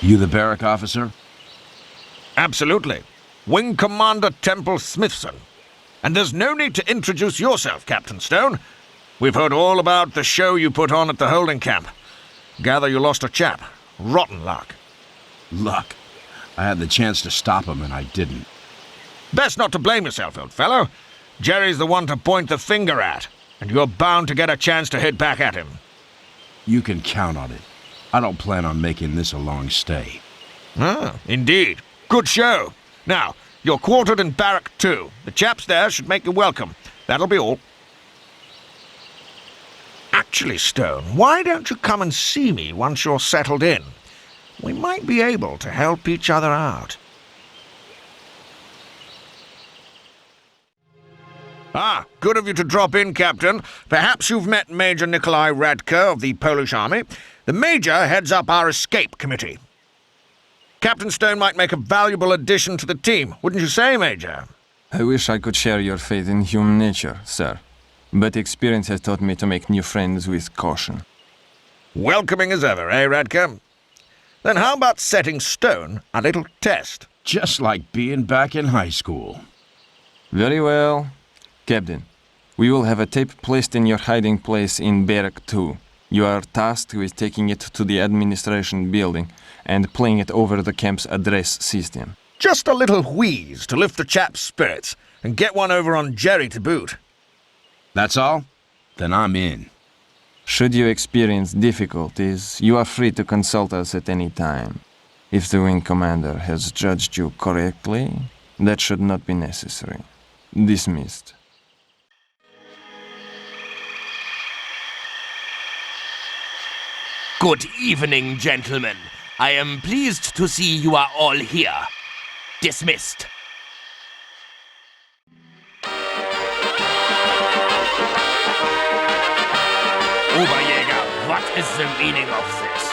You the barrack officer? Absolutely. Wing Commander Temple-Smithson. And there's no need to introduce yourself, Captain Stone. We've heard all about the show you put on at the holding camp. Gather you lost a chap. Rotten luck. Luck. I had the chance to stop him and I didn't. Best not to blame yourself, old fellow. Jerry's the one to point the finger at, and you're bound to get a chance to hit back at him. You can count on it. I don't plan on making this a long stay. Ah, indeed. Good show. Now, you're quartered in Barrack 2. The chaps there should make you welcome. That'll be all. Actually, Stone, why don't you come and see me once you're settled in? We might be able to help each other out. Ah, good of you to drop in, Captain. Perhaps you've met Major Nikolai Radke of the Polish Army. The Major heads up our escape committee. Captain Stone might make a valuable addition to the team, wouldn't you say, Major? I wish I could share your faith in human nature, sir. But experience has taught me to make new friends with caution. Welcoming as ever, eh, Radke? Then how about setting Stone a little test? Just like being back in high school. Very well. Captain, we will have a tape placed in your hiding place in Barrack 2. You are tasked with taking it to the administration building and playing it over the camp's address system. Just a little wheeze to lift the chap's spirits, and get one over on Jerry to boot. That's all? Then I'm in. Should you experience difficulties, you are free to consult us at any time. If the wing commander has judged you correctly, that should not be necessary. Dismissed. Good evening, gentlemen. I am pleased to see you are all here. Dismissed. Oberjäger, what is the meaning of this?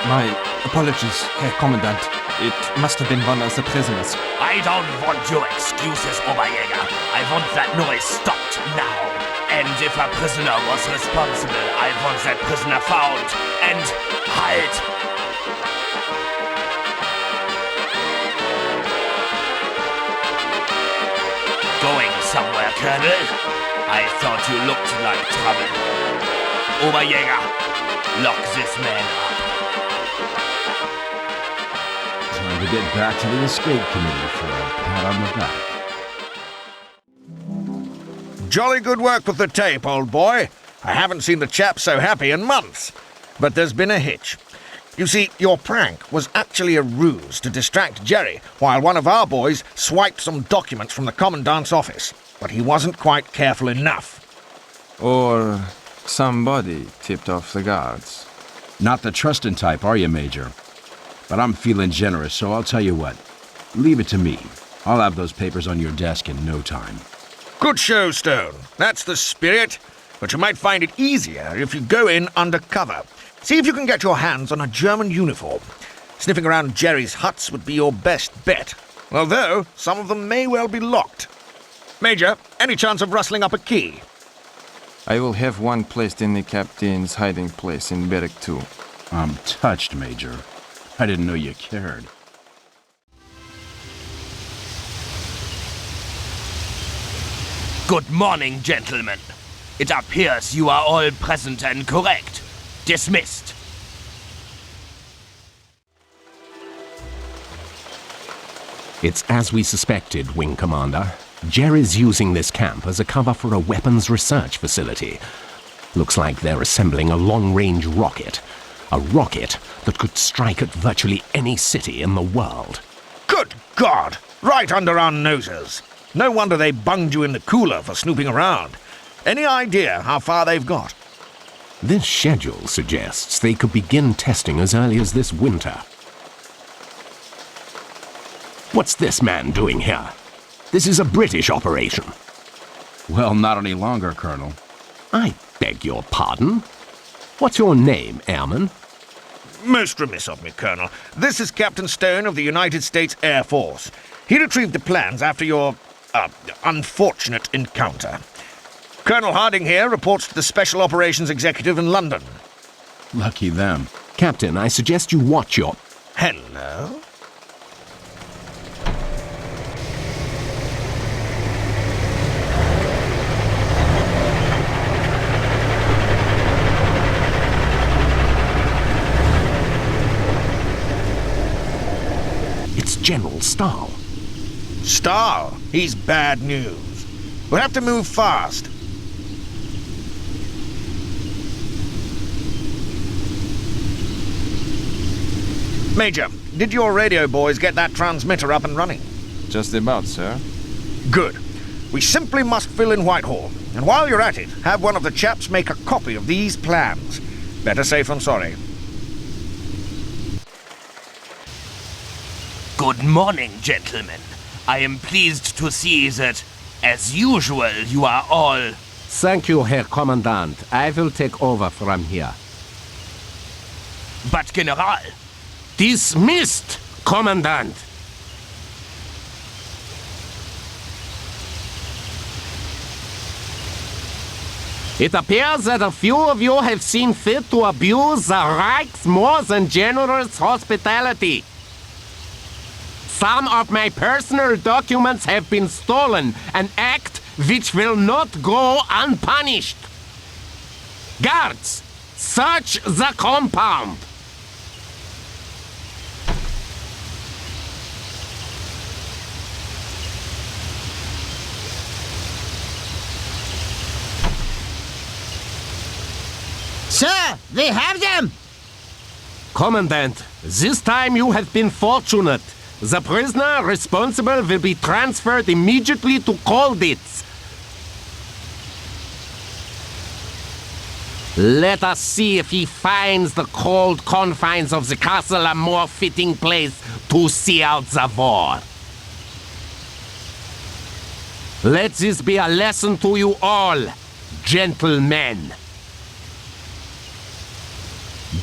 My apologies, Herr Commandant. It must have been one of the prisoners. I don't want your excuses, Oberjäger. I want that noise stopped now. And if a prisoner was responsible, I want that prisoner found. And halt! Going somewhere, Colonel? I thought you looked like trouble. Oberjäger, lock this man up. Time to get back to the escape committee for a pat on the back. Jolly good work with the tape, old boy. I haven't seen the chap so happy in months. But there's been a hitch. You see, your prank was actually a ruse to distract Jerry while one of our boys swiped some documents from the Commandant's office. But he wasn't quite careful enough. Or somebody tipped off the guards. Not the trusting type, are you, Major? But I'm feeling generous, so I'll tell you what. Leave it to me. I'll have those papers on your desk in no time. Good show, Stone. That's the spirit. But you might find it easier if you go in undercover. See if you can get your hands on a German uniform. Sniffing around Jerry's huts would be your best bet. Although, some of them may well be locked. Major, any chance of rustling up a key? I will have one placed in the captain's hiding place in Barrack 2. I'm touched, Major. I didn't know you cared. Good morning, gentlemen. It appears you are all present and correct. Dismissed. It's as we suspected, Wing Commander. Jerry's using this camp as a cover for a weapons research facility. Looks like they're assembling a long-range rocket. A rocket that could strike at virtually any city in the world. Good God! Right under our noses. No wonder they bunged you in the cooler for snooping around. Any idea how far they've got? This schedule suggests they could begin testing as early as this winter. What's this man doing here? This is a British operation. Well, not any longer, Colonel. I beg your pardon? What's your name, Airman? Most remiss of me, Colonel. This is Captain Stone of the United States Air Force. He retrieved the plans after your, unfortunate encounter. Colonel Harding here reports to the Special Operations Executive in London. Lucky them. Captain, I suggest you watch your... Hello? It's General Stahl. Stahl? He's bad news. We'll have to move fast. Major, did your radio boys get that transmitter up and running? Just about, sir. Good. We simply must fill in Whitehall. And while you're at it, have one of the chaps make a copy of these plans. Better safe than sorry. Good morning, gentlemen. I am pleased to see that, as usual, you are all... Thank you, Herr Commandant. I will take over from here. But, General... Dismissed, Commandant! It appears that a few of you have seen fit to abuse the Reich's more than generous hospitality. Some of my personal documents have been stolen, an act which will not go unpunished. Guards, search the compound. Sir, we have them! Commandant, this time you have been fortunate. The prisoner responsible will be transferred immediately to Colditz. Let us see if he finds the cold confines of the castle a more fitting place to see out the war. Let this be a lesson to you all, gentlemen.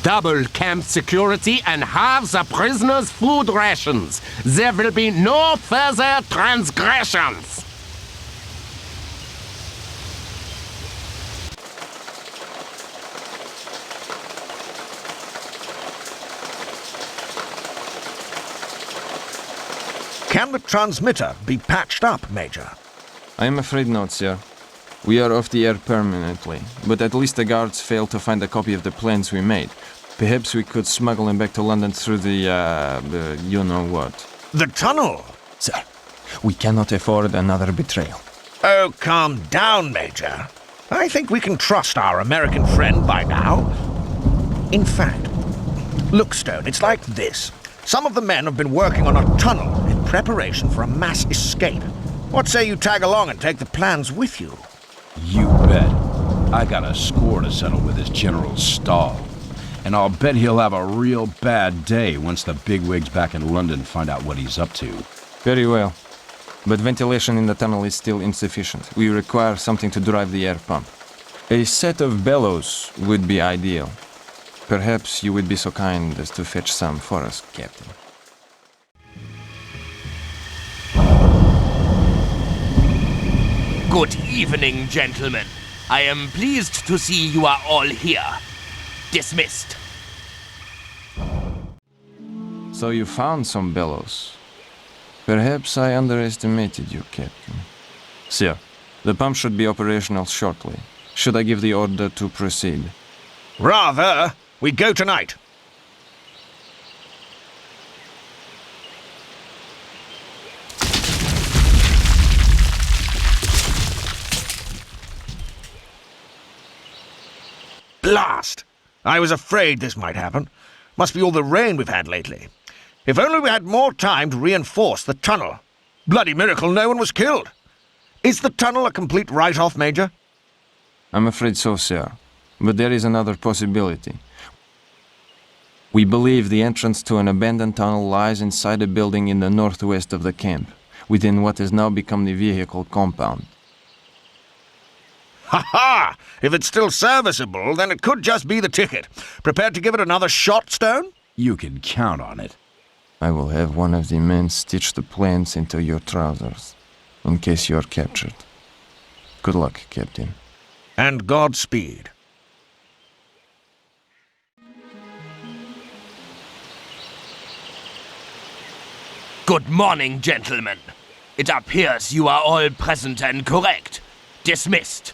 Double camp security and halve the prisoners' food rations. There will be no further transgressions. Can the transmitter be patched up, Major? I am afraid not, sir. We are off the air permanently, but at least the guards failed to find a copy of the plans we made. Perhaps we could smuggle them back to London through the you-know-what. The tunnel? Sir, we cannot afford another betrayal. Oh, calm down, Major. I think we can trust our American friend by now. In fact, look, Stone, it's like this. Some of the men have been working on a tunnel in preparation for a mass escape. What say you tag along and take the plans with you? You bet. I got a score to settle with this General Stahl. And I'll bet he'll have a real bad day once the bigwigs back in London find out what he's up to. Very well. But ventilation in the tunnel is still insufficient. We require something to drive the air pump. A set of bellows would be ideal. Perhaps you would be so kind as to fetch some for us, Captain. Good evening, gentlemen. I am pleased to see you are all here. Dismissed. So you found some bellows. Perhaps I underestimated you, Captain. Sir, the pump should be operational shortly. Should I give the order to proceed? Rather, we go tonight. Blast! I was afraid this might happen. Must be all the rain we've had lately. If only we had more time to reinforce the tunnel. Bloody miracle no one was killed. Is the tunnel a complete write-off, Major? I'm afraid so, sir. But there is another possibility. We believe the entrance to an abandoned tunnel lies inside a building in the northwest of the camp, within what has now become the vehicle compound. Ha-ha! If it's still serviceable, then it could just be the ticket. Prepared to give it another shot, Stone? You can count on it. I will have one of the men stitch the plans into your trousers, in case you are captured. Good luck, Captain. And Godspeed. Good morning, gentlemen. It appears you are all present and correct. Dismissed.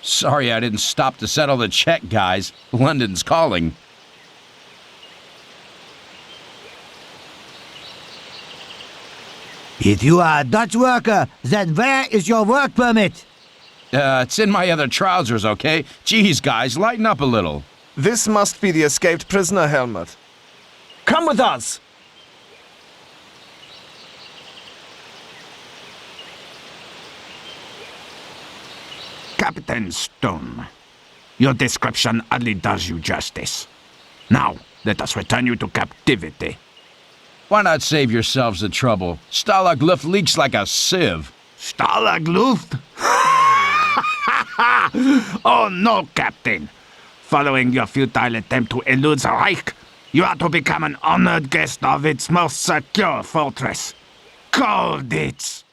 Sorry I didn't stop to settle the check, guys. London's calling. If you are a Dutch worker, then where is your work permit? It's in my other trousers, okay? Geez, guys, lighten up a little. This must be the escaped prisoner, Helmut. Come with us! Captain Stone, your description hardly does you justice. Now, let us return you to captivity. Why not save yourselves the trouble? Stalag Luft leaks like a sieve. Stalag Luft? Oh no, Captain. Following your futile attempt to elude the Reich, you are to become an honored guest of its most secure fortress, Colditz.